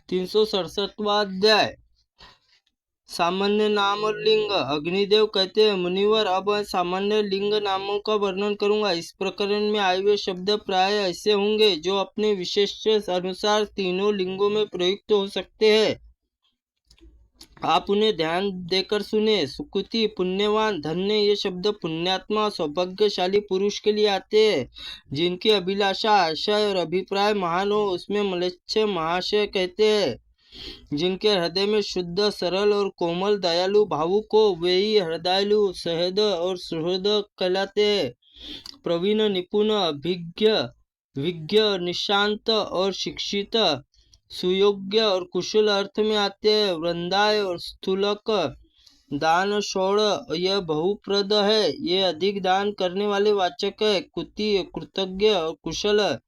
367वां अध्याय। सामान्य नाम और लिंग। अग्निदेव कहते हैं, मुनिवर, अब मैं सामान्य लिंग नामों का वर्णन करूंगा। इस प्रकरण में आए हुए शब्द प्राय ऐसे होंगे जो अपने विशेष अनुसार तीनों लिंगों में प्रयुक्त हो सकते हैं। आप उन्हें ध्यान देकर सुने। सुकृति, पुण्यवान, धन्य, ये शब्द पुण्यात्मा, सौभाग्यशाली पुरुष के लिए आते हैं। जिनकी अभिलाषा, आशय और अभिप्राय महान हो, उसमें म्लेच्छ महाशय कहते हैं। जिनके हृदय में शुद्ध, सरल और कोमल, दयालु, भावुक हो, वे ही हृदयालु, सहृद और सुहृद कहलाते हैं। प्रवीण, निपुण, अभिज्ञ, विज्ञ, निशांत और शिक्षित, सुयोग्य और कुशल अर्थ में आते हैं। वृंदाय और स्थूलक, दान, शौड़, यह बहुप्रद है, ये अधिक दान करने वाले वाचक है। कुति, कृतज्ञ और कुशल,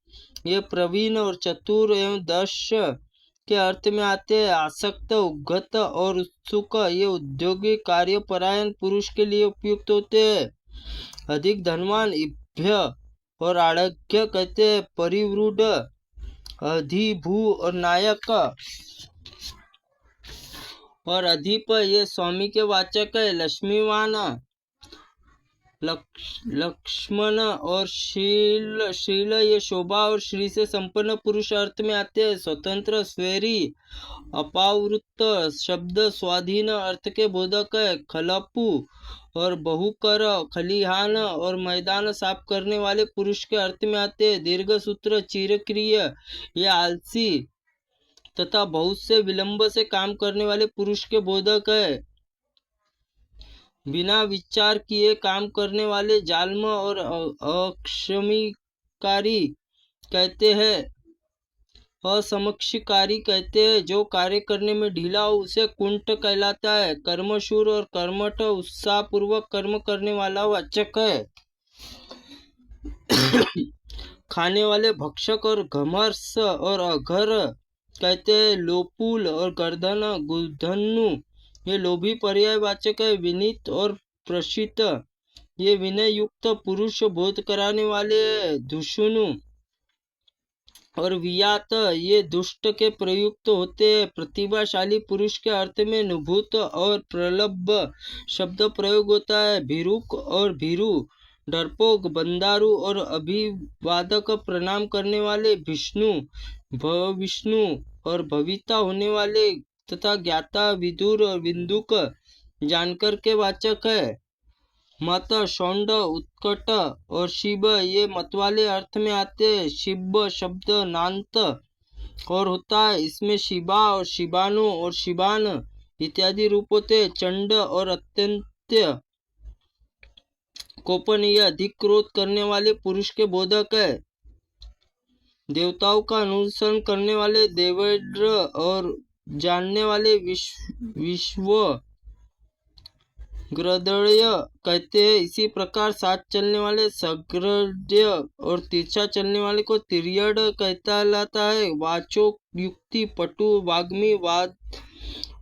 ये प्रवीण और चतुर एवं दक्ष के अर्थ में आते हैं। आसक्त, उद्गत और उत्सुक, ये उद्योगी, कार्यपरायण पुरुष के लिए उपयुक्त होते हैं। अधिक धनवान, इभ्य और आड़ग्य कहते हैं। परिवृढ़, अधिभू और नायक और अधिप, ये स्वामी के वाचक है। लक्ष्मीवान, लक्ष्मण और शील, ये शोभा और श्री से संपन्न पुरुष अर्थ में आते हैं। स्वतंत्र, स्वैरी, अपावृत्त शब्द स्वाधीन अर्थ के बोधक है। खलपु और बहुकर, खलिहान और मैदान साफ करने वाले पुरुष के अर्थ में आते हैं। दीर्घ सूत्र, चिरक्रिय, ये आलसी तथा बहुत से विलंब से काम करने वाले पुरुष के बोधक है। बिना विचार किए काम करने वाले जाल्म और अक्षमिकारी कहते हैं। असमक्षकारी कहते हैं। जो कार्य करने में ढीला हो उसे कुंठ कहलाता है। कर्मशूर और कर्मठ, उत्साह पूर्वक कर्म करने वाला वाचक है। खाने वाले भक्षक और घमर्स और अघर कहते हैं। लोपुल और गर्दन, गुधन्नु, ये लोभी पर्यायवाचक है। विनीत और प्रशित, ये विनय युक्त पुरुष बोध कराने वाले। दुष्णु और वियात, ये दुष्ट के प्रयुक्त होते हैं। प्रतिभाशाली पुरुष के अर्थ में नुभूत और प्रलब्ध शब्द प्रयोग होता है। भिरुक और भीरु, डरपोक, बंदारू और अभिवादक, प्रणाम करने वाले। विष्णु, भविष्णु और भविता होने वाले तथा ज्ञाता, विदुर और विन्दुक, जानकर के वाचक है। मत, शौंड, उत्कट और शिव, ये मतवाले अर्थ में आते हैं। शिव शब्द नान्त और होता है। इसमें शिबा और शिबानु और शिबान इत्यादि रूप होते। चंड और अत्यंत कोपनीय, अधिक क्रोध करने वाले पुरुष के बोधक है। देवताओं का अनुसरण करने वाले। देवेंद्र और जानने वाले। विश्व ग्रदय कहते हैं। इसी प्रकार साथ चलने वाले सग्रद्य और तिरछा चलने वाले को तिर्यड कहलाता है। वाचो, युक्ति, पटु, वाग्मी,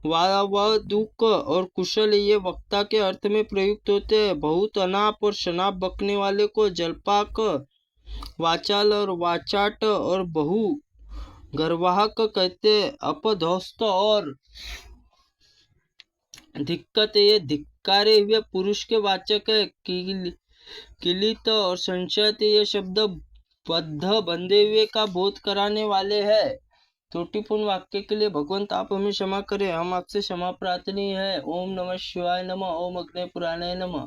वावदूक और कुशल, ये वक्ता के अर्थ में प्रयुक्त होते हैं। बहुत अनाप और शनाप बकने वाले को जलपाक, वाचाल और वाचाट और बहु गर्वाहक कहते हैं। अपधौस्त और धिक्कत, ये धिक्कारे हुए पुरुष के वाचक है। किलित और संशयत, ये शब्द बद्ध, बंधे हुए का बोध कराने वाले हैं। त्रुटिपूर्ण वाक्य के लिए भगवंत आप हमें क्षमा करें, हम आपसे क्षमा प्रार्थनी है। ओम नमः शिवाय नमः। ओम अग्नि पुराणाय नमः।